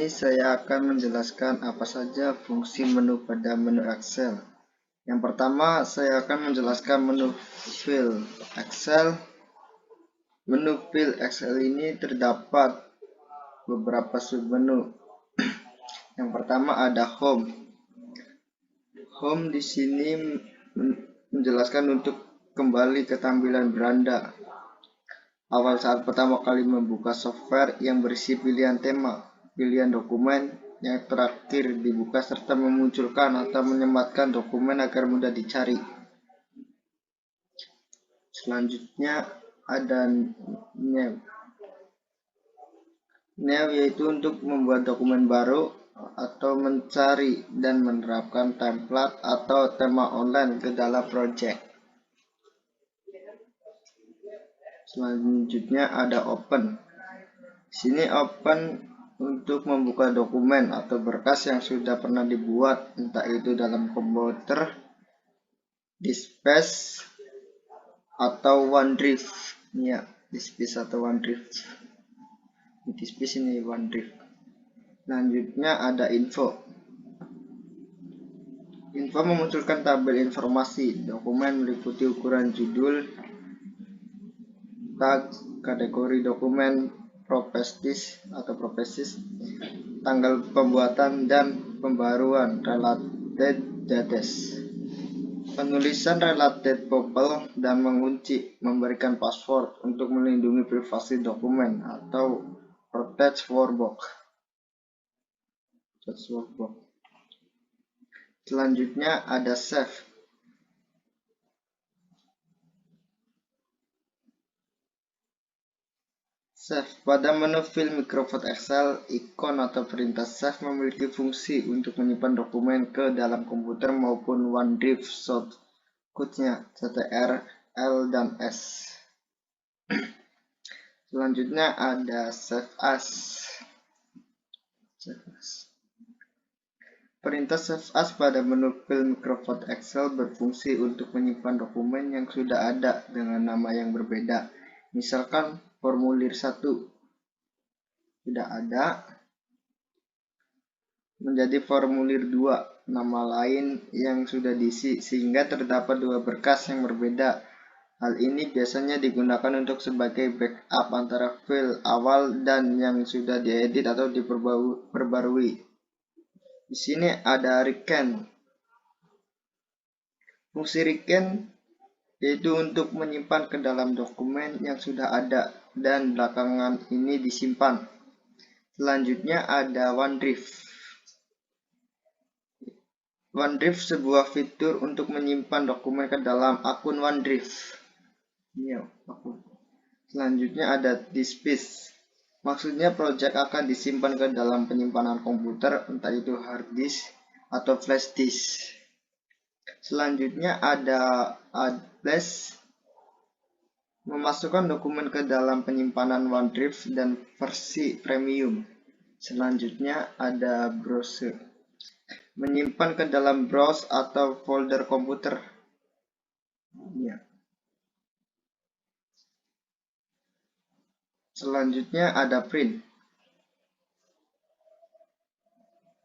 ini saya akan menjelaskan apa saja fungsi menu pada menu Excel. Yang pertama, saya akan menjelaskan menu file Excel. Menu file Excel ini terdapat beberapa submenu. Yang pertama ada Home. Home di sini menjelaskan untuk kembali ke tampilan beranda. Awal saat pertama kali membuka software yang berisi pilihan tema, pilihan dokumen yang terakhir dibuka serta memunculkan atau menyematkan dokumen agar mudah dicari. Selanjutnya ada New. New yaitu untuk membuat dokumen baru atau mencari dan menerapkan template atau tema online ke dalam project. Selanjutnya ada Open. Sini Open untuk membuka dokumen atau berkas yang sudah pernah dibuat, entah itu dalam komputer, Dispace atau OneDrive. Ya, Dispace atau OneDrive. Dispace ini OneDrive. Selanjutnya ada Info. Info memunculkan tabel informasi. Dokumen meliputi ukuran judul, tag, kategori dokumen, properties, tanggal pembuatan dan pembaruan, related dates, penulisan related tuple dan mengunci, memberikan password untuk melindungi privasi dokumen atau protect workbook. Selanjutnya ada Save. Save. Pada menu file Microsoft Excel, ikon atau perintah Save memiliki fungsi untuk menyimpan dokumen ke dalam komputer maupun OneDrive shortcut-nya Ctrl, L, dan S. Selanjutnya ada Save As. Perintah Save As pada menu file Microsoft Excel berfungsi untuk menyimpan dokumen yang sudah ada dengan nama yang berbeda. Misalkan formulir 1 tidak ada, menjadi formulir 2, nama lain yang sudah diisi, sehingga terdapat dua berkas yang berbeda. Hal ini biasanya digunakan untuk sebagai backup antara file awal dan yang sudah diedit atau diperbarui. Di sini ada Recant. Fungsi Recant yaitu untuk menyimpan ke dalam dokumen yang sudah ada dan belakangan ini disimpan. Selanjutnya ada OneDrive. OneDrive sebuah fitur untuk menyimpan dokumen ke dalam akun OneDrive. Selanjutnya ada Dispace. Maksudnya project akan disimpan ke dalam penyimpanan komputer, entah itu hard disk atau flash disk. Selanjutnya ada Address, memasukkan dokumen ke dalam penyimpanan OneDrive dan versi premium. Selanjutnya ada Browse, menyimpan ke dalam browse atau folder komputer. Selanjutnya ada Print.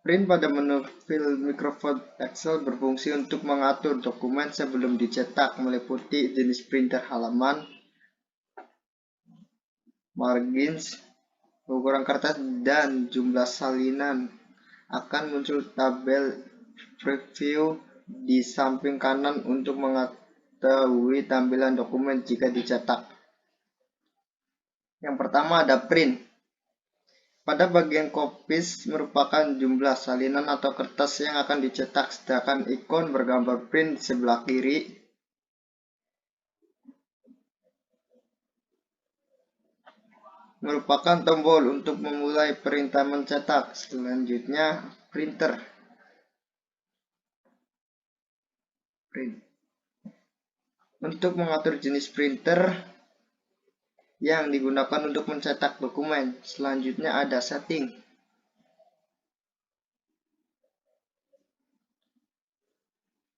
Print pada menu file Microsoft Excel berfungsi untuk mengatur dokumen sebelum dicetak, meliputi jenis printer halaman, margins, ukuran kertas, dan jumlah salinan. Akan muncul tabel preview di samping kanan untuk mengetahui tampilan dokumen jika dicetak. Yang pertama ada Print. Pada bagian copies merupakan jumlah salinan atau kertas yang akan dicetak, sedangkan ikon bergambar print di sebelah kiri merupakan tombol untuk memulai perintah mencetak. Selanjutnya printer. Print. Untuk mengatur jenis printer yang digunakan untuk mencetak dokumen. Selanjutnya ada Setting.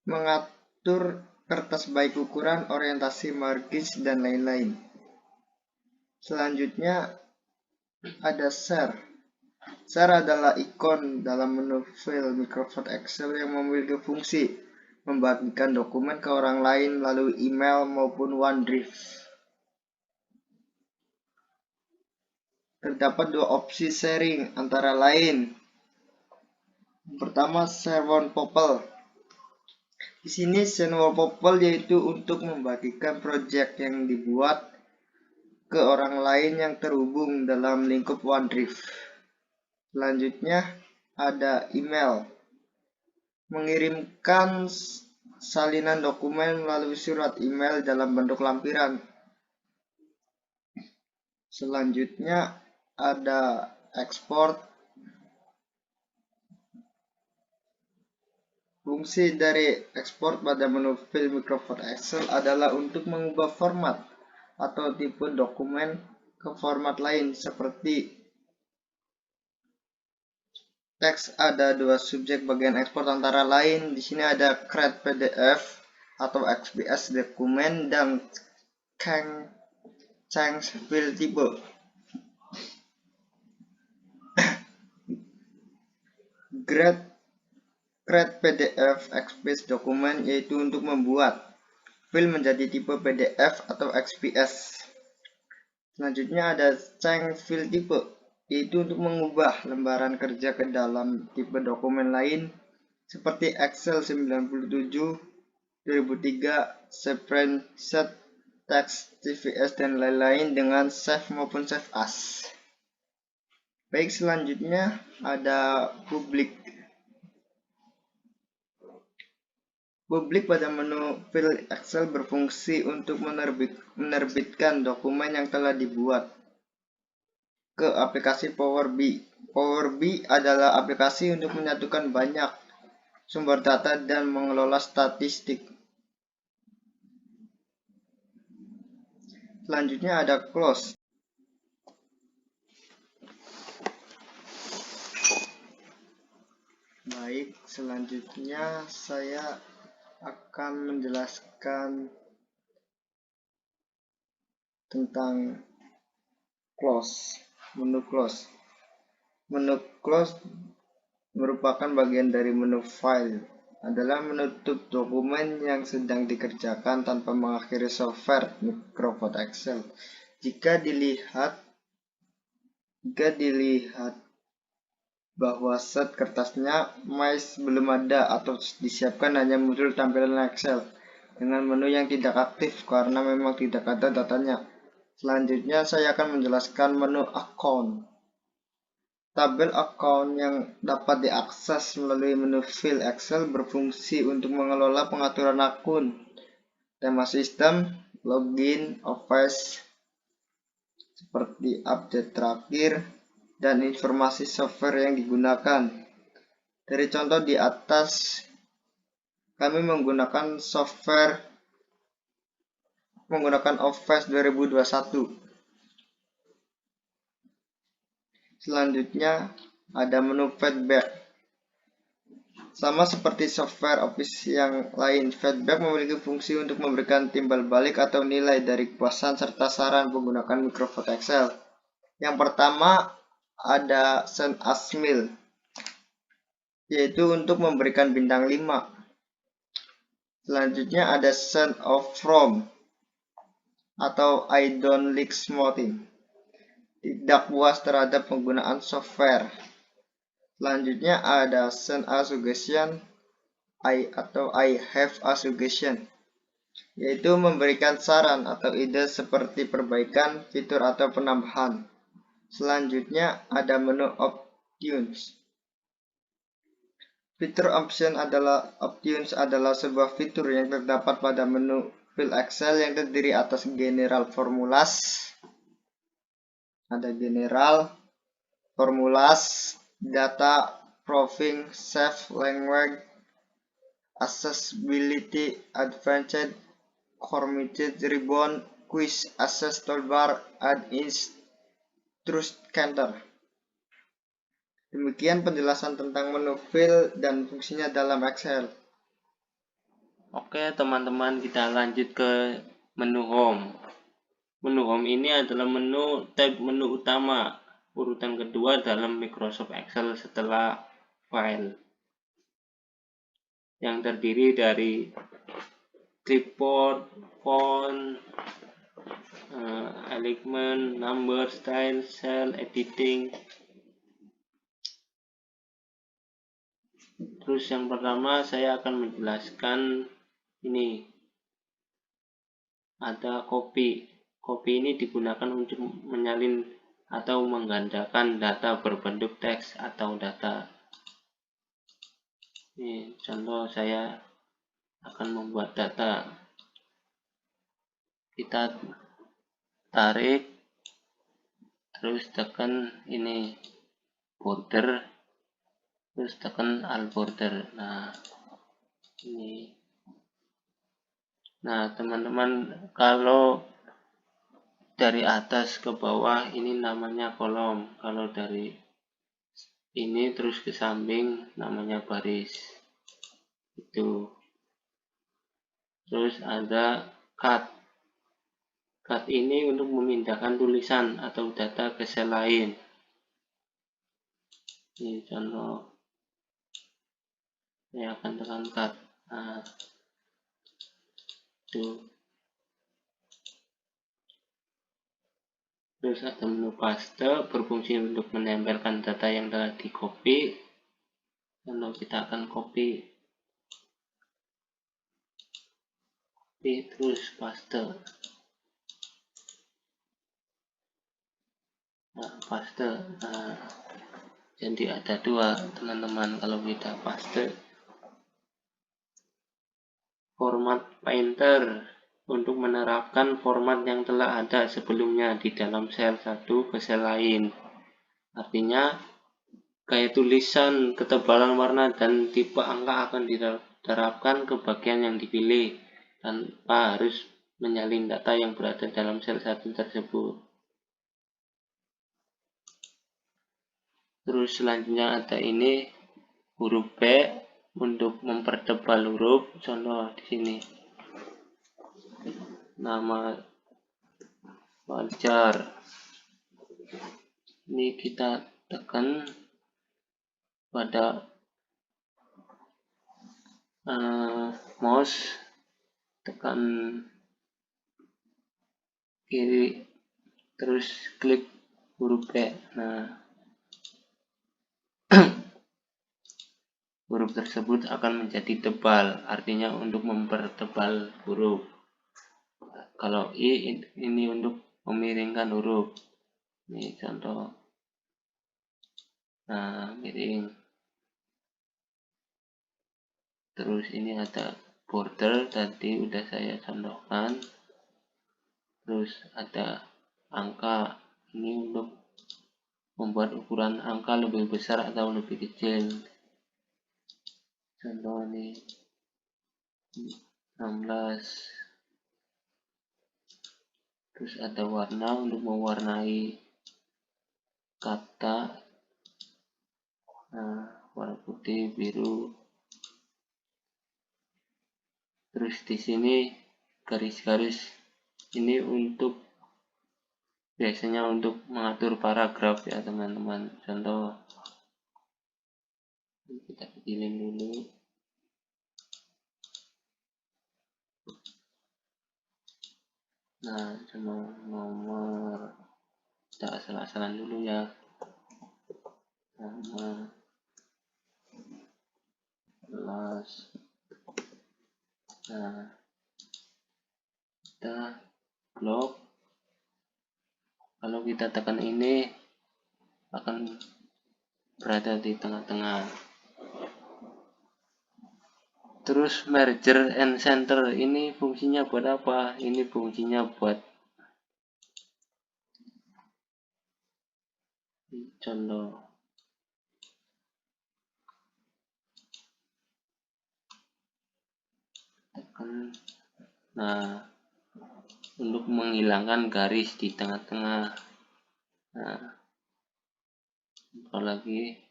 Mengatur kertas baik ukuran, orientasi, margins, dan lain-lain. Selanjutnya ada Share. Share adalah ikon dalam menu file Microsoft Excel yang memiliki fungsi membagikan dokumen ke orang lain melalui email maupun OneDrive. Terdapat dua opsi sharing, antara lain. Pertama, share wallpaper. Di sini share wallpaper yaitu untuk membagikan project yang dibuat ke orang lain yang terhubung dalam lingkup OneDrive. Selanjutnya ada email. Mengirimkan salinan dokumen melalui surat email dalam bentuk lampiran. Selanjutnya ada ekspor. Fungsi dari ekspor pada menu file Microsoft Excel adalah untuk mengubah format atau tipe dokumen ke format lain seperti teks. Ada dua subjek bagian ekspor antara lain. Di sini ada create PDF atau XPS dokumen dan change file type. Create PDF XPS dokumen yaitu untuk membuat file menjadi tipe PDF atau XPS. Selanjutnya ada change file type, yaitu untuk mengubah lembaran kerja ke dalam tipe dokumen lain seperti Excel 97, 2003, Spreadsheet, Text, CVS, dan lain-lain dengan save maupun save as. Baik, selanjutnya ada public. Publik pada menu file Excel berfungsi untuk menerbitkan dokumen yang telah dibuat ke aplikasi Power BI. Power BI adalah aplikasi untuk menyatukan banyak sumber data dan mengelola statistik. Selanjutnya ada close. Baik, selanjutnya saya akan menjelaskan tentang close. Menu close. Menu close merupakan bagian dari menu file, adalah menutup dokumen yang sedang dikerjakan tanpa mengakhiri software Microsoft Excel. Jika dilihat bahwa set kertasnya belum ada atau disiapkan, hanya muncul tampilan Excel dengan menu yang tidak aktif karena memang tidak ada datanya. Selanjutnya saya akan menjelaskan menu account. Tabel account yang dapat diakses melalui menu file Excel berfungsi untuk mengelola pengaturan akun, tema sistem, login, office, seperti update terakhir, dan informasi software yang digunakan. Dari contoh di atas, kami menggunakan Office 2021. Selanjutnya ada menu feedback. Sama seperti software Office yang lain, feedback memiliki fungsi untuk memberikan timbal balik atau nilai dari kepuasan serta saran menggunakan Microsoft Excel. Yang pertama ada send as mail, yaitu untuk memberikan bintang 5. Selanjutnya ada send off from atau I don't like smoking, tidak puas terhadap penggunaan software. Selanjutnya ada send a suggestion, I have a suggestion, yaitu memberikan saran atau ide seperti perbaikan, fitur, atau penambahan. Selanjutnya ada menu options. Fitur options adalah sebuah fitur yang terdapat pada menu file Excel yang terdiri atas general formulas, ada general, formulas, data, proofing, save language, accessibility, advanced, formatted, ribbon, quiz, access toolbar, add instructor. Demikian penjelasan tentang menu file dan fungsinya dalam Excel. Oke teman-teman, kita lanjut ke menu home. Menu home ini adalah tab menu utama urutan kedua dalam Microsoft Excel setelah file, yang terdiri dari clipboard, font, alignment, number, style, cell, editing. Terus yang pertama saya akan menjelaskan ini, ada copy. Copy ini digunakan untuk menyalin atau menggandakan data berbentuk teks atau data. Ini contoh saya akan membuat data. Kita tarik, terus tekan ini border, terus tekan alt border. Nah ini. Nah teman-teman, kalau dari atas ke bawah ini namanya kolom, kalau dari ini terus ke samping namanya baris. Itu. Terus ada cut. Cut ini untuk memindahkan tulisan atau data ke sel lain. Ini contoh, saya akan tekan cut. Nah, itu. Terus ada menu paste, berfungsi untuk menempelkan data yang telah di copy. Lalu kita akan copy, terus paste. Nah, paste. Nah, jadi ada dua teman-teman kalau kita paste. Format painter, untuk menerapkan format yang telah ada sebelumnya di dalam sel satu ke sel lain. Artinya gaya tulisan, ketebalan warna, dan tipe angka akan diterapkan ke bagian yang dipilih tanpa harus menyalin data yang berada dalam sel satu tersebut. Terus selanjutnya ada ini huruf B untuk mempertebal huruf. Contoh di sini nama wajar. Ini kita tekan pada mouse, tekan kiri, terus klik huruf B. Nah, huruf tersebut akan menjadi tebal, artinya untuk mempertebal huruf. Kalau I ini untuk memiringkan huruf. Ini contoh. Nah, miring. Terus ini ada border, tadi udah saya contohkan. Terus ada angka, ini untuk membuat ukuran angka lebih besar atau lebih kecil. Contoh ini 16. Terus ada warna untuk mewarnai kata. Nah, warna putih, biru. Terus di sini garis-garis ini untuk biasanya untuk mengatur paragraf ya teman-teman. Contoh, kita kecilin dulu. Nah, cuma nomor, kita asal-asalan dulu ya. Nama kelas. Nah, kita blok. Kalau kita tekan ini akan berada di tengah-tengah. Terus merger and center ini fungsinya buat apa? Ini fungsinya buat contoh. Tekan. Nah, untuk menghilangkan garis di tengah-tengah. Nah, apalagi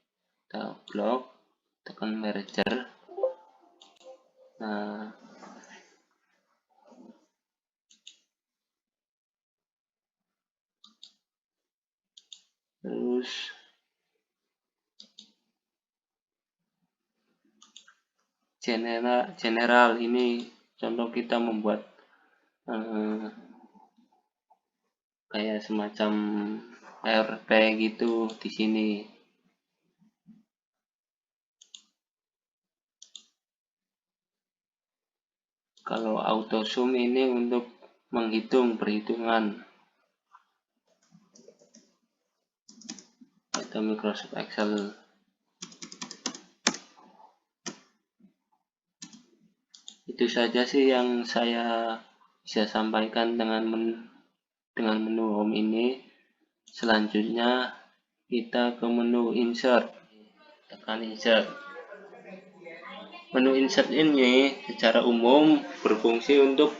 kita blok, tekan merger. Nah, terus Terus general ini contoh kita membuat kayak semacam RP gitu di sini. Kalau auto zoom ini untuk menghitung perhitungan. Itu Microsoft Excel. Itu saja sih yang saya bisa sampaikan dengan menu home ini. Selanjutnya kita ke menu insert. Tekan insert. Menu insert ini secara umum berfungsi untuk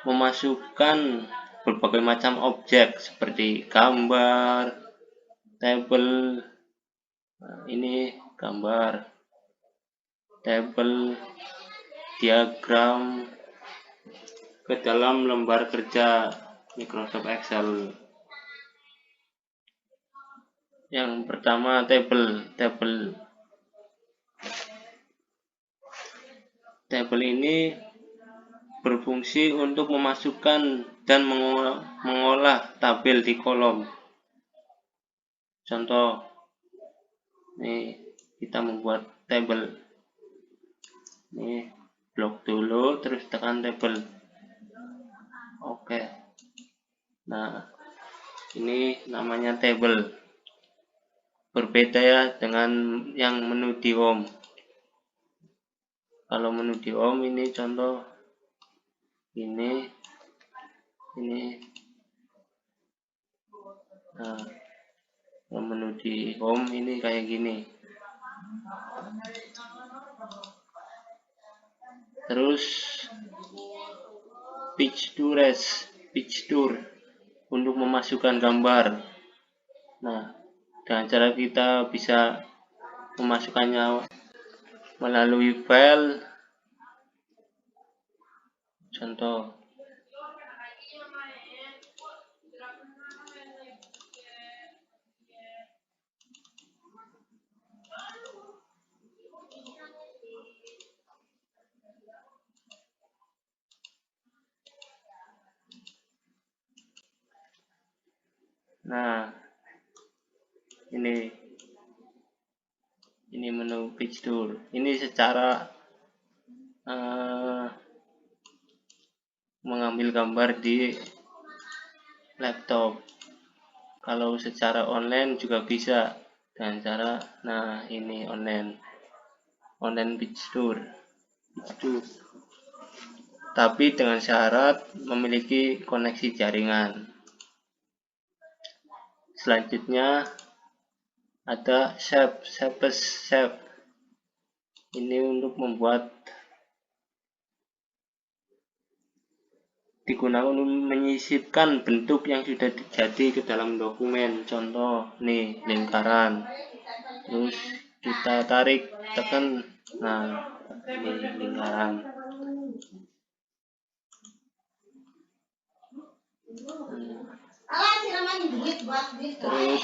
memasukkan berbagai macam objek seperti gambar, tabel, ini gambar, tabel, diagram ke dalam lembar kerja Microsoft Excel. Yang pertama tabel ini berfungsi untuk memasukkan dan mengolah tabel di kolom. Contoh, nih kita membuat tabel. Nih, blok dulu, terus tekan tabel. Oke. Nah, ini namanya tabel. Berbeda ya dengan yang menu di home. Kalau menu di home ini contoh ini. Nah, menu di home ini kayak gini. Terus page tour untuk memasukkan gambar. Nah, dengan cara kita bisa memasukkannya melalui file. Contoh, nah ini menu page tour. Ini secara mengambil gambar di laptop. Kalau secara online juga bisa dengan cara, nah ini online page tour. Tapi dengan syarat memiliki koneksi jaringan. Selanjutnya ada shape. Ini untuk digunakan untuk menyisipkan bentuk yang sudah jadi ke dalam dokumen. Contoh nih lingkaran, terus kita tarik, tekan, nah ini lingkaran. Terus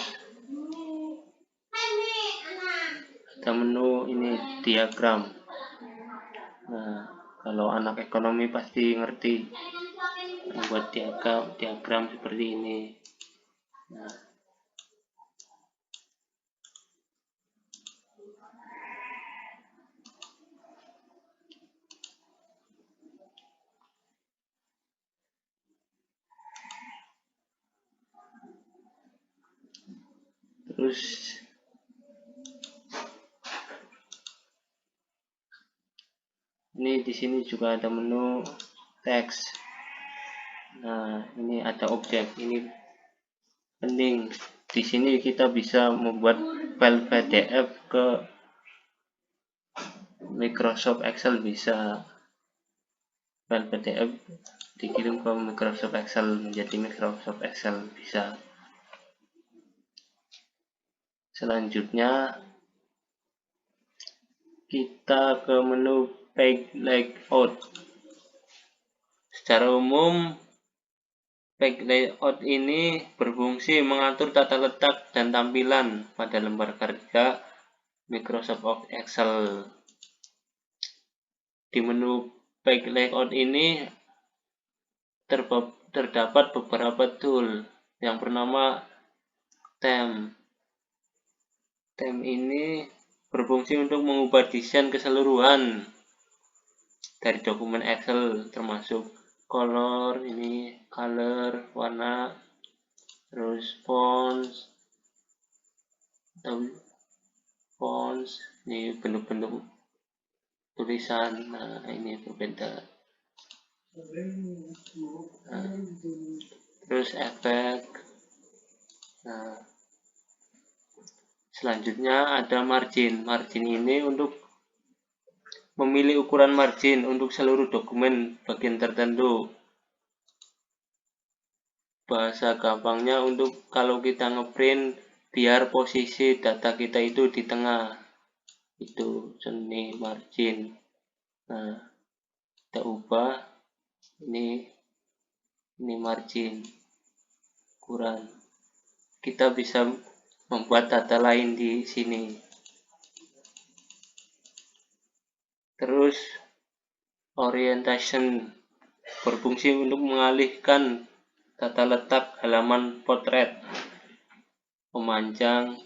ada menu ini diagram. Nah, kalau anak ekonomi pasti ngerti membuat diagram seperti ini. Nah, terus ini di sini juga ada menu teks. Nah, ini ada objek, ini penting. Di sini kita bisa membuat file PDF ke Microsoft Excel, bisa file PDF dikirim ke Microsoft Excel menjadi Microsoft Excel, bisa. Selanjutnya kita ke menu page layout. Secara umum Page layout ini berfungsi mengatur tata letak dan tampilan pada lembar kerja Microsoft Excel. Di menu page layout ini terdapat beberapa tool yang bernama theme. Theme ini berfungsi untuk mengubah desain keseluruhan dari dokumen Excel, termasuk color, warna, terus fonts, ini bentuk-bentuk tulisan. Nah, ini berbeda. Nah, terus efek. Nah, selanjutnya ada margin. Margin ini untuk memilih ukuran margin untuk seluruh dokumen bagian tertentu. Bahasa gampangnya untuk kalau kita ngeprint biar posisi data kita itu di tengah. Itu seni margin. Nah, kita ubah ini margin ukuran. Kita bisa membuat data lain di sini. Terus orientation berfungsi untuk mengalihkan tata letak halaman potret, memanjang,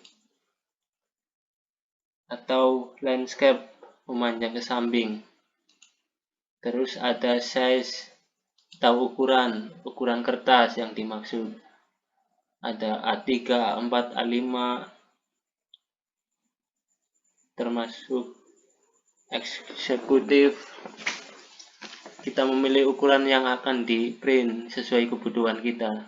atau landscape, memanjang ke samping. Terus ada size atau ukuran kertas yang dimaksud. Ada A3, A4, A5, termasuk eksekutif. Kita memilih ukuran yang akan di print sesuai kebutuhan kita.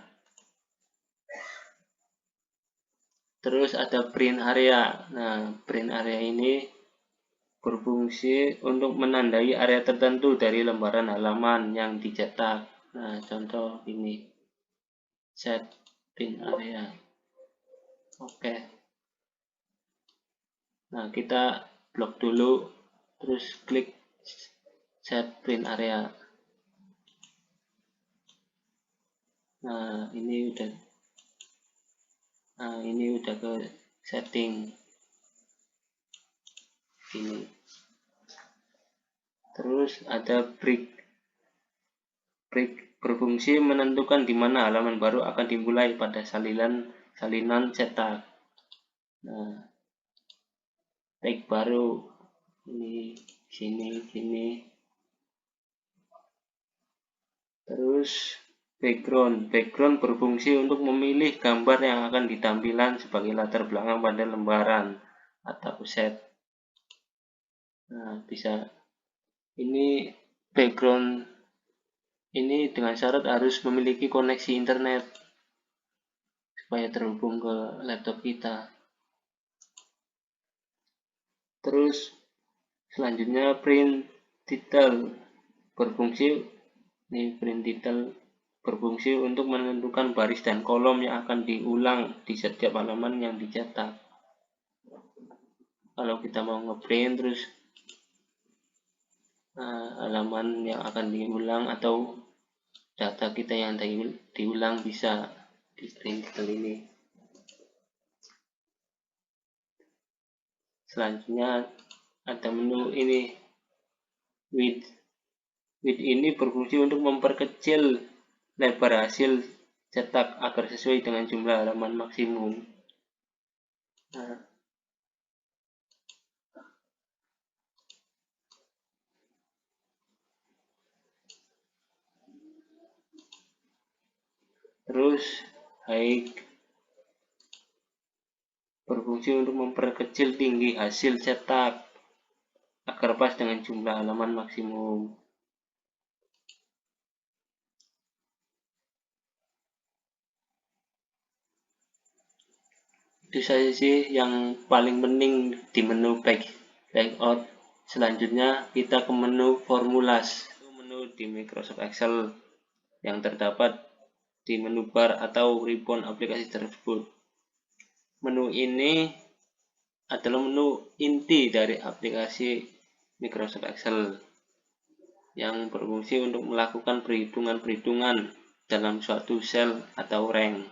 Terus ada print area. Nah, print area ini berfungsi untuk menandai area tertentu dari lembaran halaman yang dicetak. Nah, contoh ini set print area. Oke. Nah, kita blok dulu, terus klik set print area. Nah, ini udah ke setting ini. Terus ada break berfungsi menentukan di mana halaman baru akan dimulai pada salinan cetak. Nah, tag baru ini sini. Terus background berfungsi untuk memilih gambar yang akan ditampilkan sebagai latar belakang pada lembaran atau set. Nah, bisa ini background ini dengan syarat harus memiliki koneksi internet supaya terhubung ke laptop kita. Terus selanjutnya print title berfungsi untuk menentukan baris dan kolom yang akan diulang di setiap halaman yang dicetak. Kalau kita mau ngeprint terus halaman yang akan diulang atau data kita yang diulang bisa di print title ini. Selanjutnya ada menu ini width ini berfungsi untuk memperkecil lebar hasil cetak agar sesuai dengan jumlah halaman maksimum. Nah, terus height berfungsi untuk memperkecil tinggi hasil cetak agar pas dengan jumlah halaman maksimum. Itu saja sih yang paling penting di menu page layout. Selanjutnya kita ke menu formulas. Menu di Microsoft Excel yang terdapat di menu bar atau ribbon aplikasi tersebut. Menu ini adalah menu inti dari aplikasi Microsoft Excel yang berfungsi untuk melakukan perhitungan-perhitungan dalam suatu sel atau rank.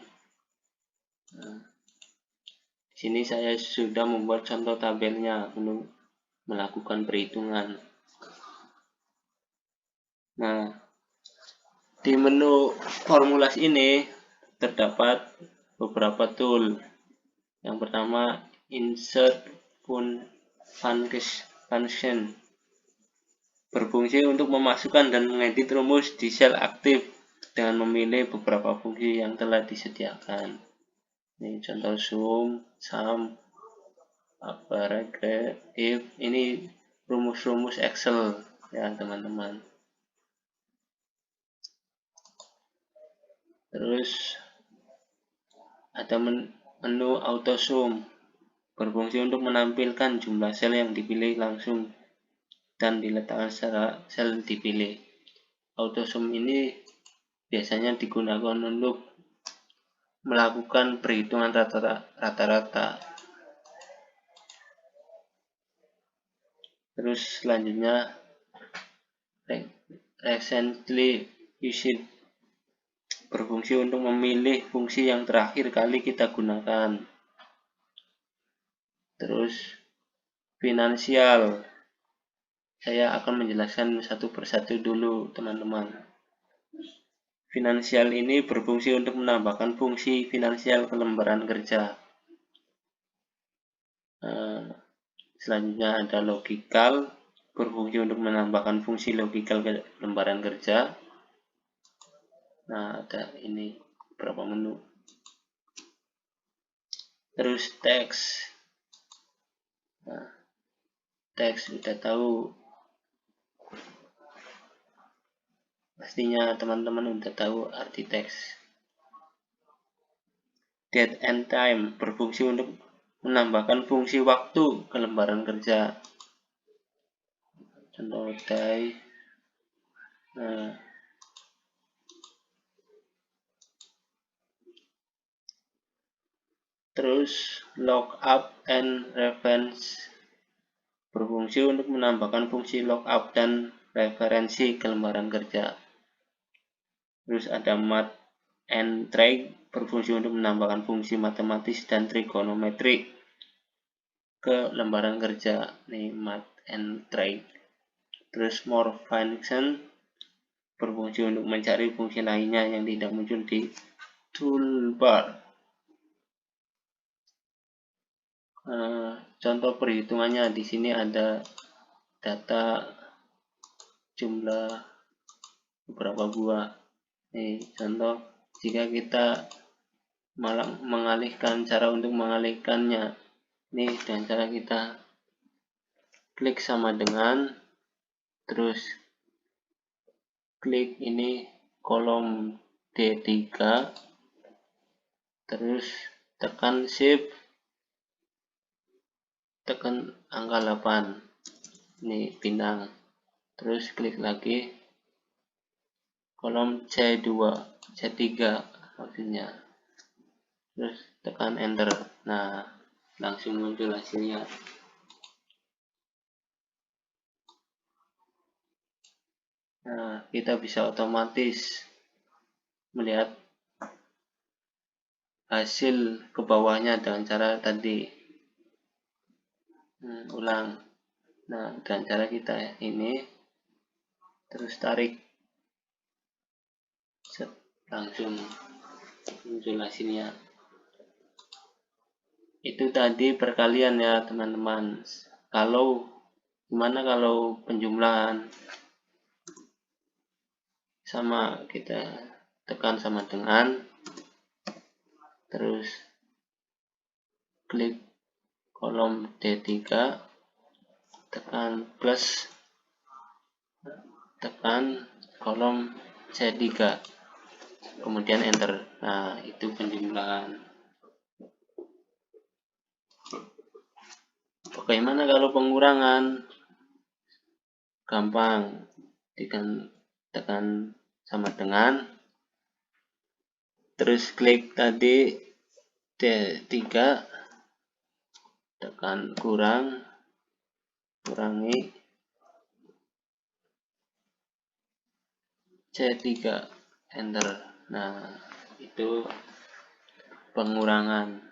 Nah, di sini saya sudah membuat contoh tabelnya untuk melakukan perhitungan. Nah, di menu formulas ini terdapat beberapa tool. Yang pertama, insert function, berfungsi untuk memasukkan dan mengedit rumus di sel aktif dengan memilih beberapa fungsi yang telah disediakan. Ini contoh sum, if, ini rumus-rumus Excel ya teman-teman. Terus ada menu auto sum, berfungsi untuk menampilkan jumlah sel yang dipilih langsung dan diletakkan secara sel dipilih. Auto sum ini biasanya digunakan untuk melakukan perhitungan rata-rata. Terus selanjutnya recently used, berfungsi untuk memilih fungsi yang terakhir kali kita gunakan. Terus finansial, saya akan menjelaskan satu persatu dulu teman-teman. Finansial ini berfungsi untuk menambahkan fungsi finansial ke lembaran kerja. Selanjutnya ada logical, berfungsi untuk menambahkan fungsi logical ke lembaran kerja. Nah, ada ini beberapa menu. Terus teks. Nah, teks sudah tahu. Pastinya teman-teman sudah tahu arti teks. Date and time, berfungsi untuk menambahkan fungsi waktu ke lembaran kerja. Contoh day. Nah, terus lookup and reference, berfungsi untuk menambahkan fungsi lookup dan referensi ke lembaran kerja. Terus ada math and trig, berfungsi untuk menambahkan fungsi matematis dan trigonometrik ke lembaran kerja. Nih math and trig. Terus more function, berfungsi untuk mencari fungsi lainnya yang tidak muncul di toolbar. Contoh perhitungannya di sini ada data jumlah beberapa buah. Nih contoh, jika kita mengalihkan, cara untuk mengalihkannya nih dengan cara kita klik sama dengan, terus klik ini kolom D3, terus tekan shift, tekan angka 8, ini bintang, terus klik lagi kolom C2, C3 maksudnya, terus tekan enter. Nah, langsung muncul hasilnya. Nah, kita bisa otomatis melihat hasil ke bawahnya dengan cara tadi. Ulang. Nah, dengan cara kita ini terus tarik, langsung muncul hasilnya. Itu tadi perkalian ya teman-teman. Gimana kalau penjumlahan? Sama, kita tekan sama dengan, terus klik kolom D3, tekan plus, tekan kolom C3, kemudian enter. Nah, itu penjumlahan. Bagaimana kalau pengurangan? Gampang, tekan sama dengan, terus klik tadi D3, tekan kurangi C3, enter. Nah, itu pengurangan.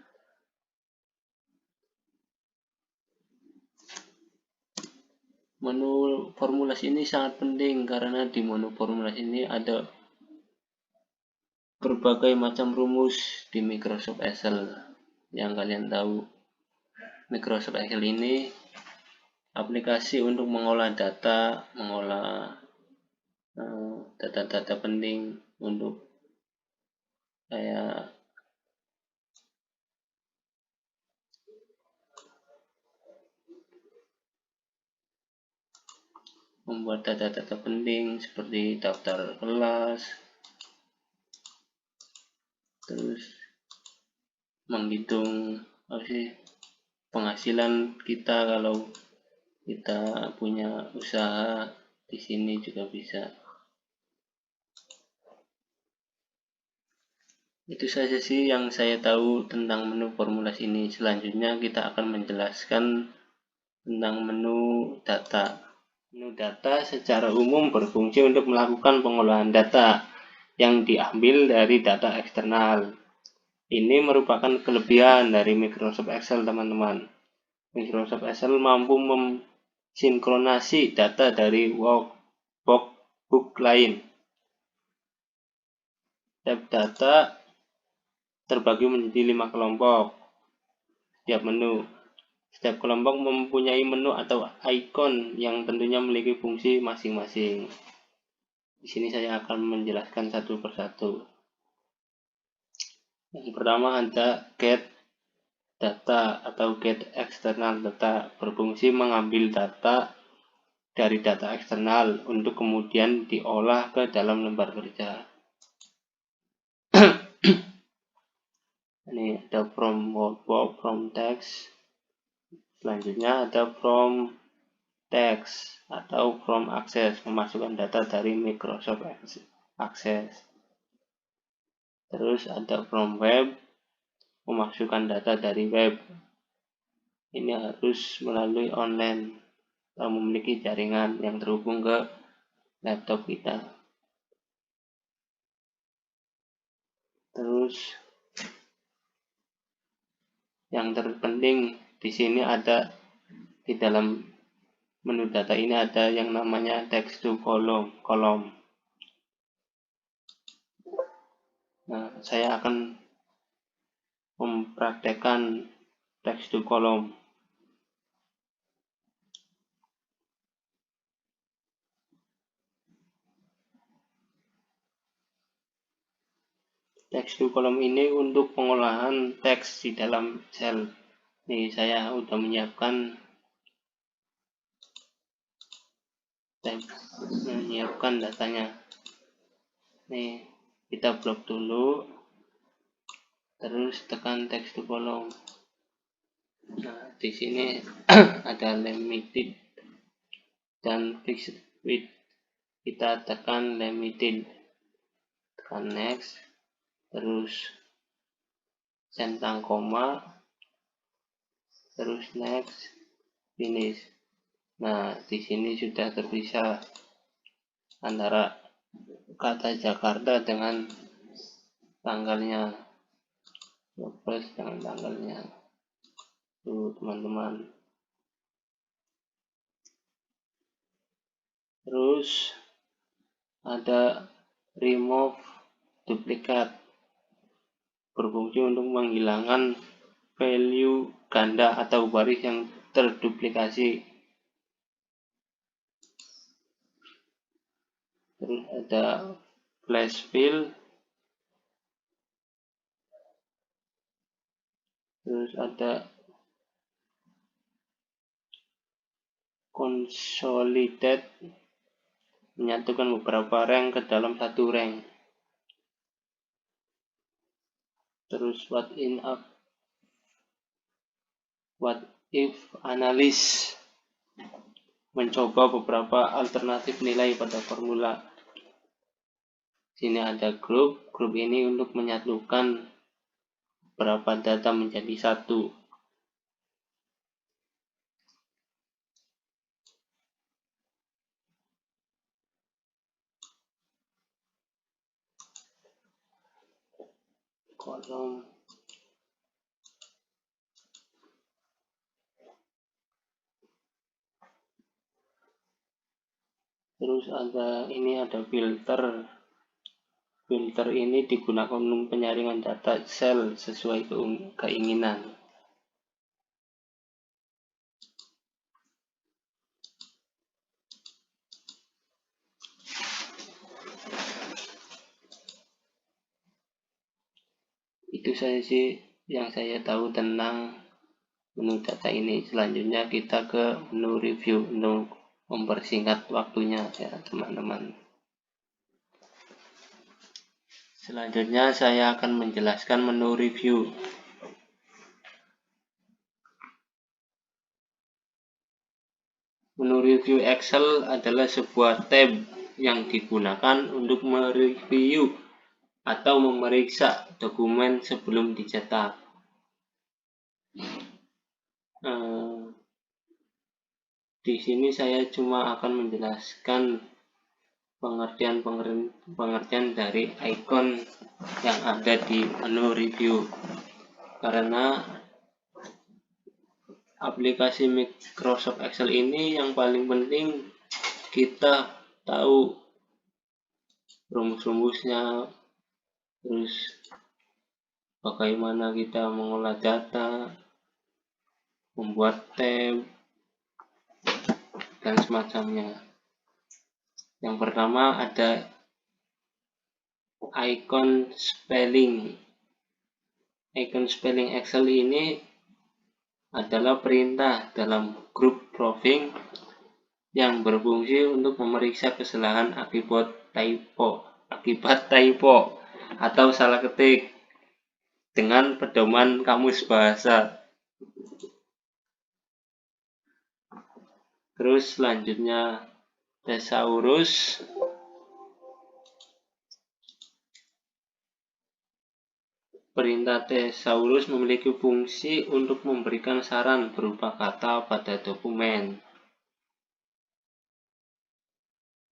Menu formulasi ini sangat penting karena di menu formulasi ini ada berbagai macam rumus di Microsoft Excel. Yang kalian tahu, Microsoft Excel ini aplikasi untuk mengolah data, mengolah data-data penting untuk kayak membuat data-data penting seperti daftar kelas, terus menghitung penghasilan kita kalau kita punya usaha. Di sini juga bisa. Itu saja sih yang saya tahu tentang menu formulasi ini. Selanjutnya kita akan menjelaskan tentang menu data. Menu data secara umum berfungsi untuk melakukan pengolahan data yang diambil dari data eksternal. Ini merupakan kelebihan dari Microsoft Excel, teman-teman. Microsoft Excel mampu mensinkronasi data dari workbook lain. Tab data terbagi menjadi 5 kelompok. Setiap menu, setiap kelompok mempunyai menu atau icon yang tentunya memiliki fungsi masing-masing. Di sini saya akan menjelaskan satu persatu. Yang pertama ada get data atau get external data, berfungsi mengambil data dari data eksternal untuk kemudian diolah ke dalam lembar kerja. Ini ada from workbook, from text. Selanjutnya ada from text atau from access, memasukkan data dari Microsoft Access. Terus ada from web, memasukkan data dari web. Ini harus melalui online atau memiliki jaringan yang terhubung ke laptop kita. Terus yang terpenting di sini ada, di dalam menu data ini ada yang namanya text to column. Nah, saya akan mempraktekkan text to column. Text to column ini untuk pengolahan teks di dalam sel. Nih, saya udah menyiapkan datanya. Nih, kita blok dulu, terus tekan text to column. Nah, di sini ada limited dan fixed width. Kita tekan limited, tekan next, terus centang koma, terus next, finish. Nah, di sini sudah terpisah antara kata Jakarta dengan tanggalnya, plus dengan tanggalnya. Tuh, teman-teman. Terus ada remove duplicate, berfungsi untuk menghilangkan value ganda atau baris yang terduplikasi. Terus ada flash fill, terus ada consolidate, menyatukan beberapa rank ke dalam satu rank. Terus what if analysis, mencoba beberapa alternatif nilai pada formula. Sini ada grup ini untuk menyatukan beberapa data menjadi satu. kolom. Terus ada filter. Filter ini digunakan untuk penyaringan data sel sesuai keinginan. Itu saja sih yang saya tahu tentang menu data ini. Selanjutnya kita ke menu review untuk mempersingkat waktunya ya teman-teman. Selanjutnya saya akan menjelaskan menu review. Menu review Excel adalah sebuah tab yang digunakan untuk mereview atau memeriksa dokumen sebelum dicetak. Di sini saya cuma akan menjelaskan pengertian dari icon yang ada di menu review, karena aplikasi Microsoft Excel ini yang paling penting kita tahu rumus-rumusnya, terus bagaimana kita mengolah data, membuat tab, dan semacamnya. Yang pertama ada icon spelling. Icon spelling Excel ini adalah perintah dalam grup proving yang berfungsi untuk memeriksa kesalahan akibat typo atau salah ketik dengan pedoman kamus bahasa. Terus selanjutnya Thesaurus. Perintah Thesaurus memiliki fungsi untuk memberikan saran berupa kata pada dokumen.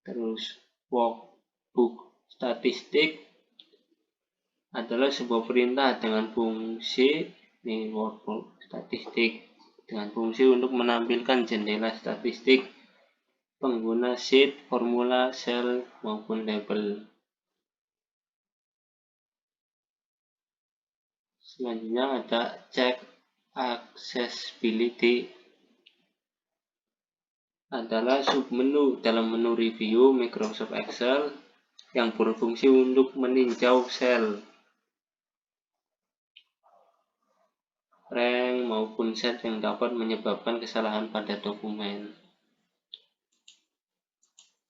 Terus workbook statistik adalah sebuah perintah dengan fungsi workbook statistik dengan fungsi untuk menampilkan jendela statistik pengguna sheet, formula, sel, maupun label. Selanjutnya ada check accessibility, adalah submenu dalam menu review Microsoft Excel yang berfungsi untuk meninjau sel, rank, maupun set yang dapat menyebabkan kesalahan pada dokumen.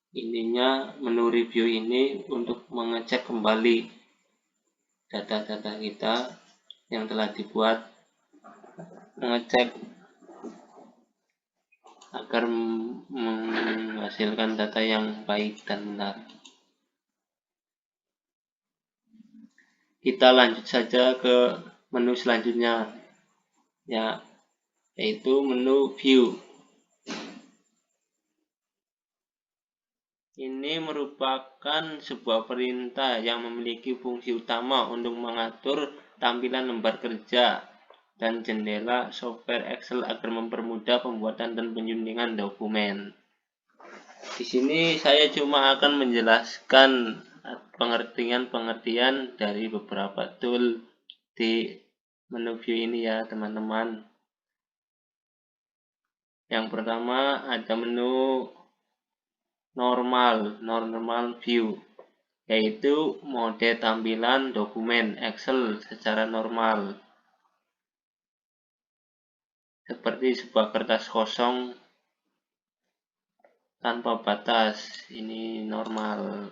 Intinya menu review ini untuk mengecek kembali data-data kita yang telah dibuat, mengecek agar menghasilkan data yang baik dan benar. Kita lanjut saja ke menu selanjutnya, yaitu menu view. Ini merupakan sebuah perintah yang memiliki fungsi utama untuk mengatur tampilan lembar kerja dan jendela software Excel agar mempermudah pembuatan dan penyuntingan dokumen. Di sini saya cuma akan menjelaskan pengertian dari beberapa tool di menu view ini ya teman-teman. Yang pertama ada menu normal view, yaitu mode tampilan dokumen Excel secara normal, seperti sebuah kertas kosong tanpa batas. Ini normal,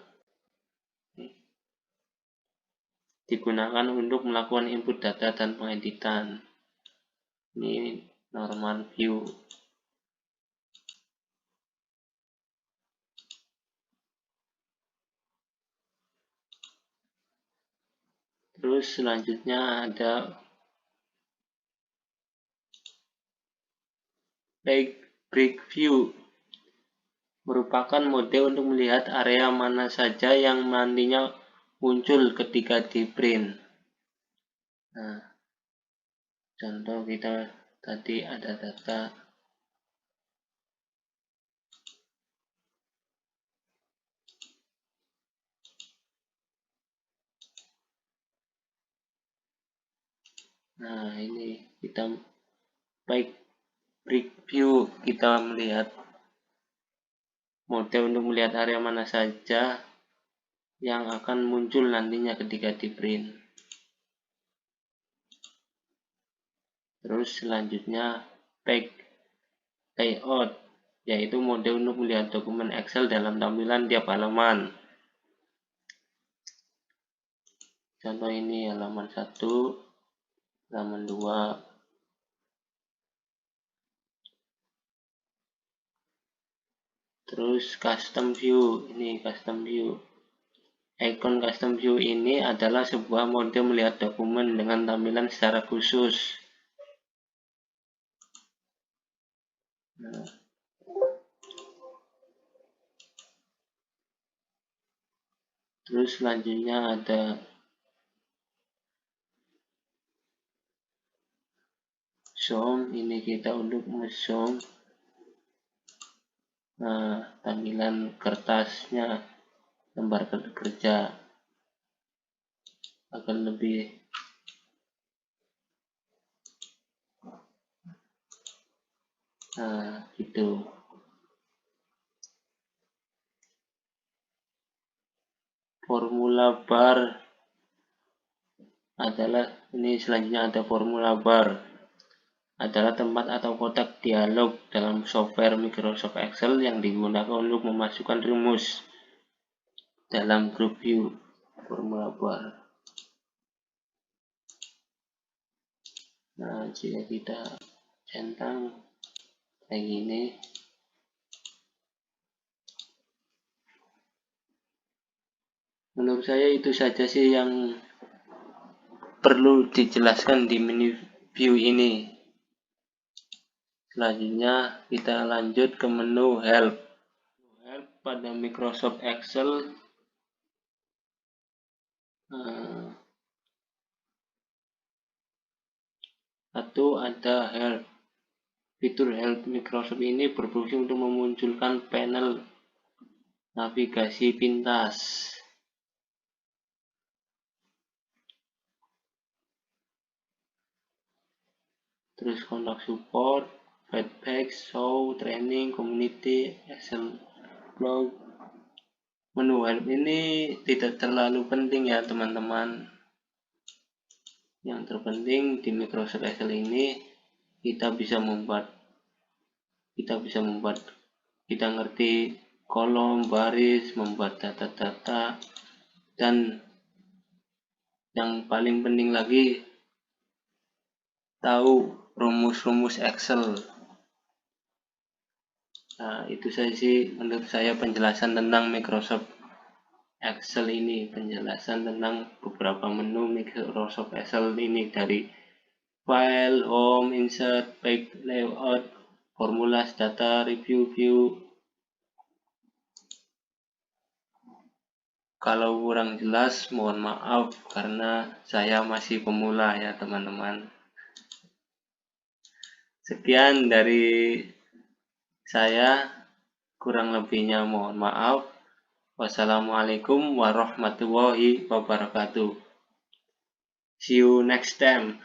digunakan untuk melakukan input data dan pengeditan. Ini normal view. Terus selanjutnya ada break view, merupakan mode untuk melihat area mana saja yang nantinya muncul ketika di print. Nah, contoh kita tadi ada data. Nah, ini kita baik brick view, kita melihat model untuk melihat area mana saja yang akan muncul nantinya ketika di print. Terus selanjutnya page layout, yaitu mode untuk melihat dokumen Excel dalam tampilan tiap halaman. Contoh ini halaman 1, halaman 2. Terus custom view, ini custom view. Icon custom view ini adalah sebuah mode melihat dokumen dengan tampilan secara khusus. Nah, terus selanjutnya ada zoom, ini kita untuk zoom. Nah, tampilan kertasnya, lembar kerja akan lebih gitu. Formula bar adalah ini, selanjutnya ada formula bar adalah tempat atau kotak dialog dalam software Microsoft Excel yang digunakan untuk memasukkan rumus dalam group view. Formula bar. Nah, jika kita centang kayak gini, menurut saya itu saja sih yang perlu dijelaskan di menu view ini. Selanjutnya kita lanjut ke menu help. Help pada Microsoft Excel atau ada help. Fitur help Microsoft ini berfungsi untuk memunculkan panel navigasi pintas. Terus kontak support, feedback, show, training, community, Excel blog. Menu help ini tidak terlalu penting ya teman-teman. Yang terpenting di Microsoft Excel ini kita ngerti kolom, baris, membuat data-data, dan yang paling penting lagi tahu rumus-rumus Excel. Nah, itu saja sih menurut saya penjelasan tentang Microsoft Excel ini, penjelasan tentang beberapa menu Microsoft Excel ini, dari file, home, insert, page layout, formulas, data, review, view. Kalau kurang jelas mohon maaf karena saya masih pemula ya teman-teman. Sekian dari saya, kurang lebihnya mohon maaf. Wassalamualaikum warahmatullahi wabarakatuh. See you next time.